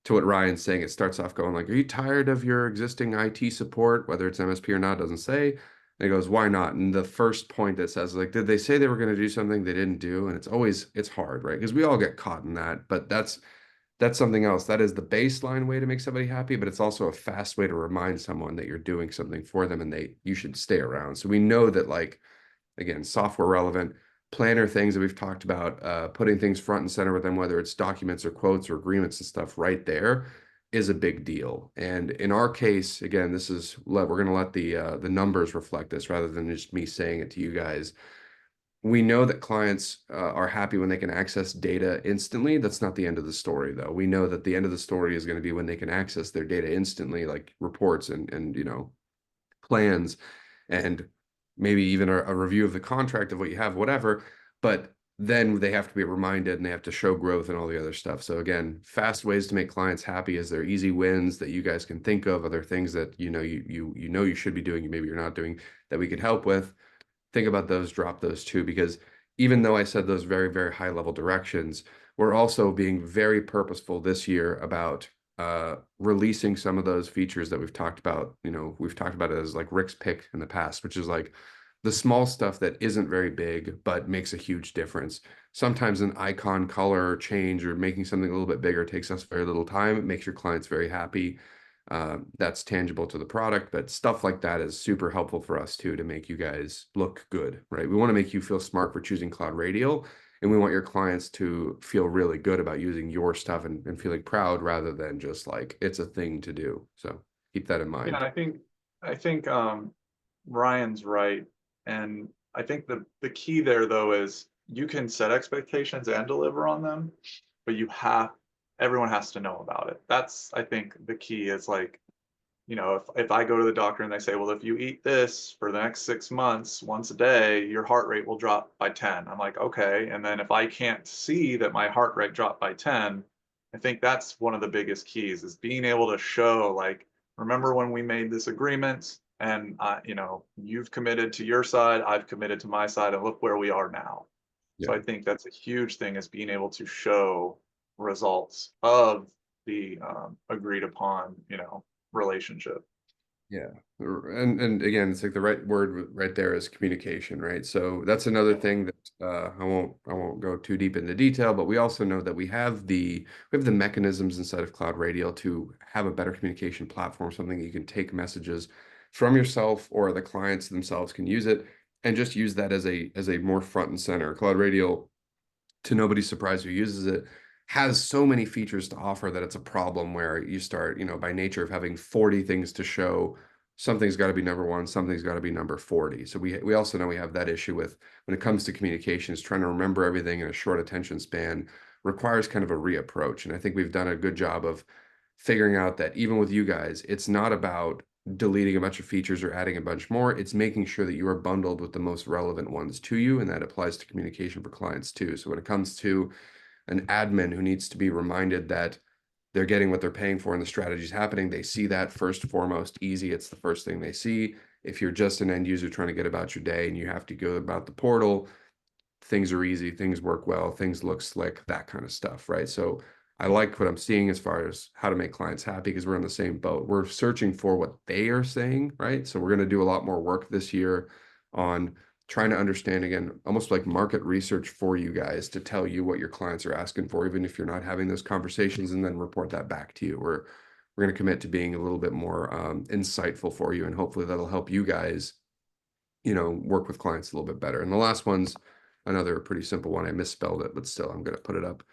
to what Ryan's saying, it starts off going like, "Are you tired of your existing IT support, whether it's MSP or not?" Doesn't say. And he goes, "Why not?" And the first point that says like, "Did they say they were going to do something they didn't do?" And it's hard, right? Because we all get caught in that. But that's something else. That is the baseline way to make somebody happy, but it's also a fast way to remind someone that you're doing something for them and you should stay around. So we know that like again, software relevant planner things that we've talked about, putting things front and center with them, whether it's documents or quotes or agreements and stuff right there is a big deal. And in our case, again, we're going to let the numbers reflect this rather than just me saying it to you guys. We know that clients are happy when they can access data instantly. That's not the end of the story, though. We know that the end of the story is going to be when they can access their data instantly, like reports and plans and maybe even a review of the contract of what you have, whatever. But then they have to be reminded and they have to show growth and all the other stuff. So again, fast ways to make clients happy is there easy wins that you guys can think of, other things that you should be doing, maybe you're not doing that we could help with. Think about those, drop those too, because even though I said those very, very high level directions, we're also being very purposeful this year about releasing some of those features that we've talked about. We've talked about it as like Rick's pick in the past, which is like the small stuff that isn't very big but makes a huge difference. Sometimes an icon color change or making something a little bit bigger takes us very little time. It makes your clients very happy. That's tangible to the product, but stuff like that is super helpful for us too, to make you guys look good, right? We want to make you feel smart for choosing CloudRadial, and we want your clients to feel really good about using your stuff and feeling proud rather than just like it's a thing to do. So keep that in Yeah, mind. I think Ryan's right. And I think the key there though is you can set expectations and deliver on them, but everyone has to know about it. That's, I think, the key is like, if I go to the doctor and they say, well, if you eat this for the next 6 months, once a day, your heart rate will drop by 10. I'm like, okay. And then if I can't see that my heart rate dropped by 10, I think that's one of the biggest keys is being able to show, like, remember when we made this agreement and you've committed to your side, I've committed to my side, and look where we are now. So Yeah. I think that's a huge thing, is being able to show results of the agreed upon, relationship. Yeah. And again, it's like the right word right there is communication, right? So that's another thing that I won't go too deep into detail, but we also know that we have the mechanisms inside of CloudRadial to have a better communication platform, something that you can take messages from yourself or the clients themselves can use it and just use that as a more front and center. CloudRadial, to nobody's surprise who uses it, has so many features to offer that it's a problem where you start, by nature of having 40 things to show, something's got to be number one, something's got to be number 40. So we also know we have that issue with when it comes to communications, trying to remember everything in a short attention span requires kind of a reapproach. And I think we've done a good job of figuring out that even with you guys, it's not about deleting a bunch of features or adding a bunch more. It's making sure that you are bundled with the most relevant ones to you, and that applies to communication for clients too. So when it comes to an admin who needs to be reminded that they're getting what they're paying for and the strategy is happening, they see that first, foremost, easy. It's the first thing they see. If you're just an end user trying to get about your day and you have to go about the portal, things are easy, things work well, things look slick, that kind of stuff, right? So I like what I'm seeing as far as how to make clients happy because we're in the same boat. We're searching for what they are saying, right? So we're going to do a lot more work this year on trying to understand, again, almost like market research for you guys to tell you what your clients are asking for, even if you're not having those conversations, and then report that back to you. We're going to commit to being a little bit more insightful for you, and hopefully that'll help you guys work with clients a little bit better. And the last one's another pretty simple one. I misspelled it, but still, I'm going to put it up.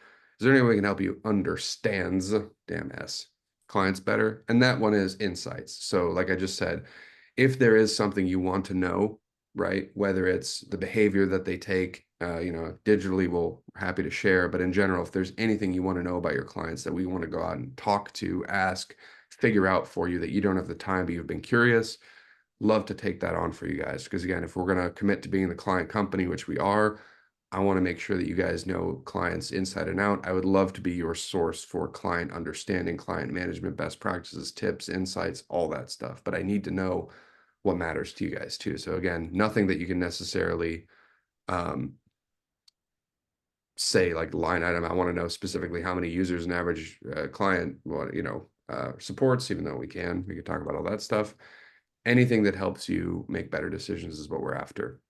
Is there any way we can help you understands, damn S, clients better? And that one is insights. So like I just said, if there is something you want to know, right, whether it's the behavior that they take, digitally, we're happy to share. But in general, if there's anything you want to know about your clients that we want to go out and talk to, ask, figure out for you that you don't have the time, but you've been curious, love to take that on for you guys. Because again, if we're going to commit to being the client company, which we are, I want to make sure that you guys know clients inside and out. I would love to be your source for client understanding, client management, best practices, tips, insights, all that stuff. But I need to know what matters to you guys too. So again, nothing that you can necessarily um, say like line item. I want to know specifically how many users an average client, supports, even though we can talk about all that stuff. Anything that helps you make better decisions is what we're after.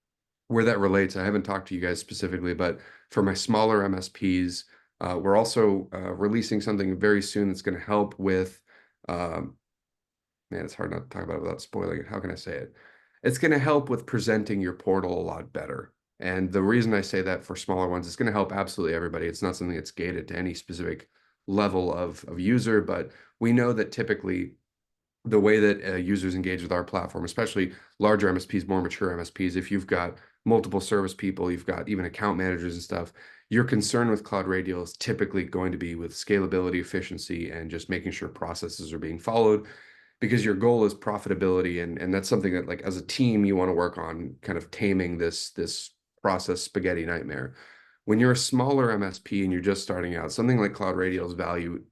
Where that relates, I haven't talked to you guys specifically, but for my smaller MSPs, we're also releasing something very soon that's going to help with, um, man, it's hard not to talk about it without spoiling it. How can I say it? It's going to help with presenting your portal a lot better. And the reason I say that for smaller ones, it's going to help absolutely everybody. It's not something that's gated to any specific level of user, but we know that typically the way that users engage with our platform, especially larger MSPs, more mature MSPs, if you've got multiple service people, you've got even account managers and stuff, your concern with CloudRadial is typically going to be with scalability, efficiency, and just making sure processes are being followed, because your goal is profitability. And that's something that, like, as a team, you want to work on kind of taming this process spaghetti nightmare. When you're a smaller MSP and you're just starting out, something like CloudRadial's value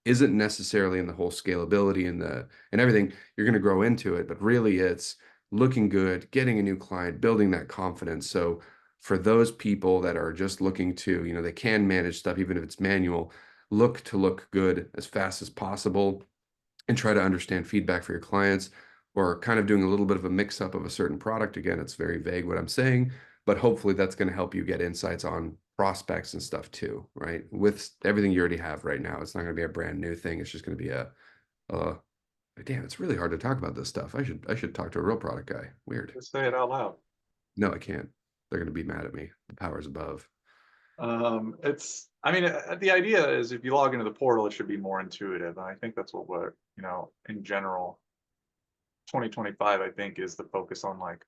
isn't necessarily in the whole scalability and everything. You're going to grow into it, but really it's looking good, getting a new client, building that confidence. So for those people that are just looking to, they can manage stuff even if it's manual, look to look good as fast as possible and try to understand feedback for your clients, or kind of doing a little bit of a mix up of a certain product. Again, it's very vague what I'm saying, but hopefully that's going to help you get insights on prospects and stuff too, right? With everything you already have right now, it's not going to be a brand new thing. It's just going to be a damn, it's really hard to talk about this stuff. I should talk to a real product guy. Weird. Just say it out loud. No, I can't. They're going to be mad at me. The powers above. I mean, the idea is if you log into the portal, it should be more intuitive. And I think that's what we're, in general, 2025, I think, is the focus on, like,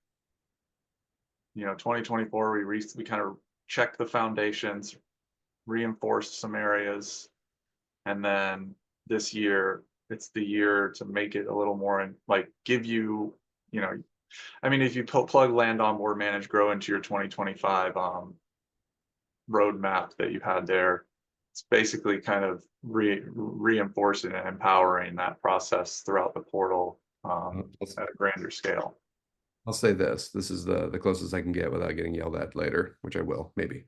2024, we kind of checked the foundations, reinforced some areas, and then this year, it's the year to make it a little more, and like give you, I mean, if you plug land on board, manage, grow into your 2025 roadmap that you had there, it's basically kind of reinforcing and empowering that process throughout the portal at a grander scale. I'll say this. This is the closest I can get without getting yelled at later, which I will, maybe.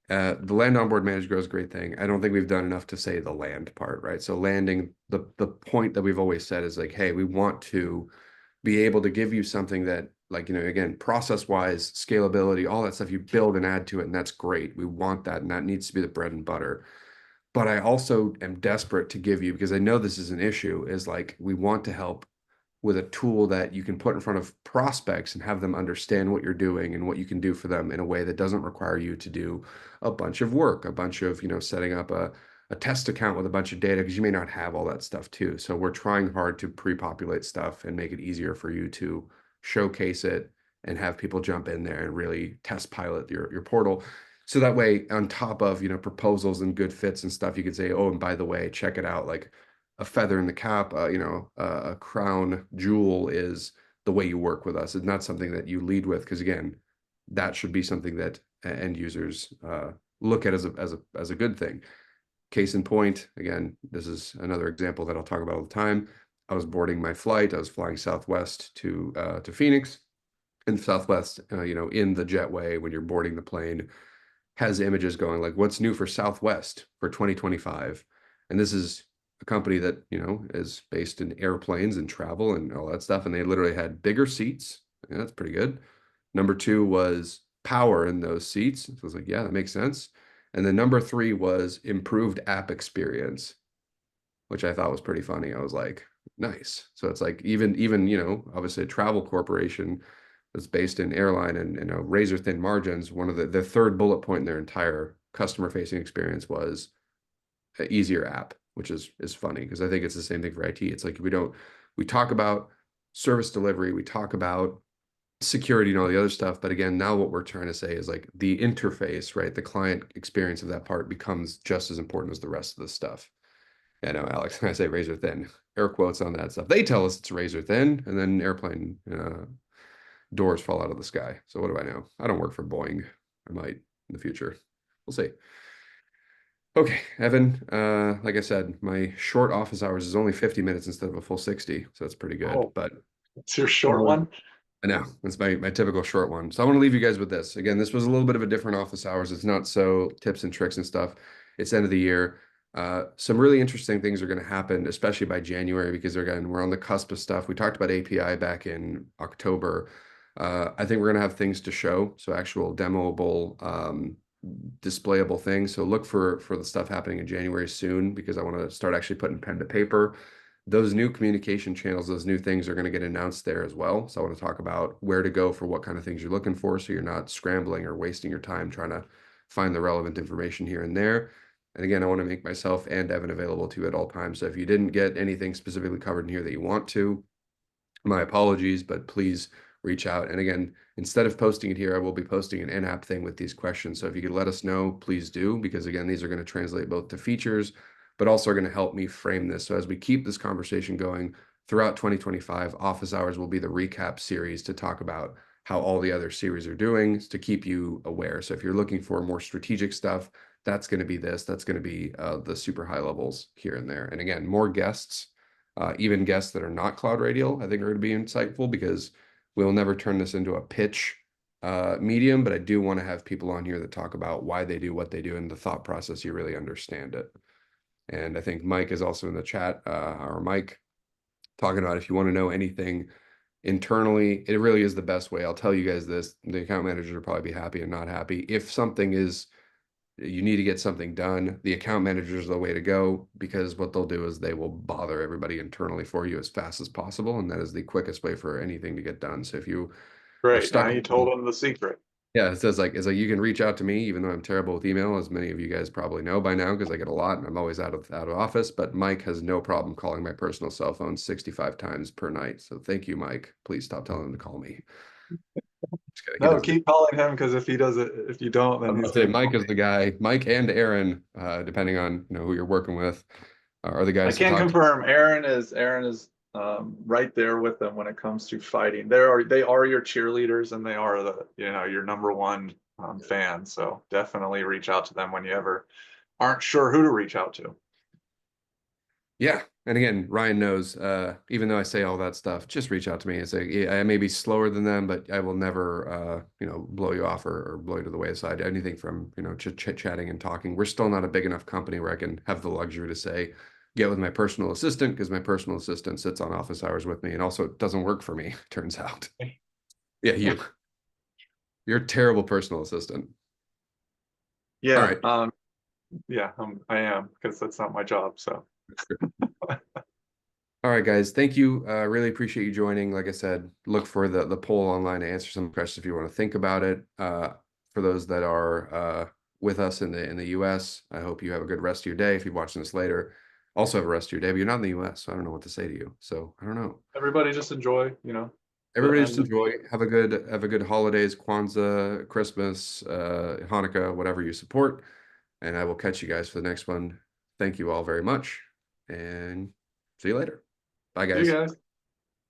The land onboard manage grow is a great thing. I don't think we've done enough to say the land part, right? So landing, the point that we've always said is like, hey, we want to be able to give you something that, like, again, process-wise, scalability, all that stuff, you build and add to it, and that's great. We want that, and that needs to be the bread and butter. But I also am desperate to give you, because I know this is an issue, is like, we want to help with a tool that you can put in front of prospects and have them understand what you're doing and what you can do for them in a way that doesn't require you to do a bunch of work, a bunch of, setting up a test account with a bunch of data, because you may not have all that stuff too. So we're trying hard to pre-populate stuff and make it easier for you to showcase it and have people jump in there and really test pilot your portal. So that way, on top of, proposals and good fits and stuff, you could say, oh, and by the way, check it out. Like, a feather in the cap, a crown jewel is the way you work with us. It's not something that you lead with, because again, that should be something that end users look at as a good thing. Case in point, again, this is another example that I'll talk about all the time. I was boarding my flight. I was flying Southwest to Phoenix. And Southwest, in the jetway, when you're boarding the plane, has images going like, what's new for Southwest for 2025? And this is a company that, is based in airplanes and travel and all that stuff. And they literally had bigger seats. Yeah, that's pretty good. Number two was power in those seats. So I was like, yeah, that makes sense. And then number three was improved app experience, which I thought was pretty funny. I was like, nice. So it's like, even, obviously a travel corporation that's based in airline and, razor thin margins. One of the third bullet point in their entire customer facing experience was an easier app, which is funny, because I think it's the same thing for IT. It's like, we talk about service delivery, we talk about security and all the other stuff, but again, now what we're trying to say is like the interface, right? The client experience of that part becomes just as important as the rest of the stuff. I know, Alex, I say razor thin, air quotes on that stuff. They tell us it's razor thin, and then airplane doors fall out of the sky. So what do I know? I don't work for Boeing. I might in the future. We'll see. Okay, Evan, like I said, my short office hours is only 50 minutes instead of a full 60, so that's pretty good. Oh, But it's your short one. I know, it's my typical short one. So I want to leave you guys with this. Again, this was a little bit of a different office hours. It's not so tips and tricks and stuff. It's end of the year. Some really interesting things are going to happen, especially by January, because again, we're on the cusp of stuff. We talked about API back in October. I think we're going to have things to show, so actual demoable, displayable things. So look for the stuff happening in January soon, because I want to start actually putting pen to paper. Those new communication channels, those new things are going to get announced there as well. So I want to talk about where to go for what kind of things you're looking for, so you're not scrambling or wasting your time trying to find the relevant information here and there. And again, I want to make myself and Evan available to you at all times. So if you didn't get anything specifically covered in here that you want to, my apologies, but please reach out. And again, instead of posting it here, I will be posting an in-app thing with these questions. So if you could let us know, please do, because again, these are going to translate both to features, but also are going to help me frame this. So as we keep this conversation going throughout 2025, Office Hours will be the recap series to talk about how all the other series are doing, to keep you aware. So if you're looking for more strategic stuff, that's going to be this. That's going to be the super high levels here and there. And again, more guests, even guests that are not CloudRadial, I think are going to be insightful, because we'll never turn this into a pitch medium, but I do want to have people on here that talk about why they do what they do and the thought process, you really understand it. And I think Mike is also in the chat, or Mike, talking about if you want to know anything internally, it really is the best way. I'll tell you guys this, the account managers will probably be happy and not happy. If something is, you need to get something done, the account managers are the way to go, because what they'll do is they will bother everybody internally for you as fast as possible. And that is the quickest way for anything to get done. So if you are Great. Now stuck, you told them the secret. yeah, it says like, it's like you can reach out to me, even though I'm terrible with email, as many of you guys probably know by now, because I get a lot and I'm always out of office. But Mike has no problem calling my personal cell phone 65 times per night. So thank you, Mike. Please stop telling him to call me. Just kidding. He No, doesn't. keep calling him because if he does it, if you don't, then I'm he's about to say gonna Mike call is the me. guy. Mike and Aaron, depending on who you're working with, are the I guys to can talk to. confirm Aaron is right there with them when it comes to fighting. They are your cheerleaders and they are your number one fan. So definitely reach out to them when you ever aren't sure who to reach out to. Yeah. And again, Ryan knows, even though I say all that stuff, just reach out to me and say, yeah, I may be slower than them, but I will never, blow you off or blow you to the wayside. Anything from, chit-chatting and talking. We're still not a big enough company where I can have the luxury to say, get with my personal assistant, because my personal assistant sits on office hours with me. And also it doesn't work for me, turns out. Yeah, you're a terrible personal assistant. All Yeah, right. yeah, I am because that's not my job. So All right, guys. Thank you. Really appreciate you joining. Like I said, look for the poll online to answer some questions if you want to think about it. For those that are with us in the US, I hope you have a good rest of your day. If you're watching this later, also have a rest of your day. But you're not in the US, so I don't know what to say to you. So I don't know. everybody just enjoy, the Everybody just end of enjoy. Have a good holidays, Kwanzaa, Christmas, Hanukkah, whatever you support. And I will catch you guys for the next one. Thank you all very much, and see you later. Bye, See you guys. guys.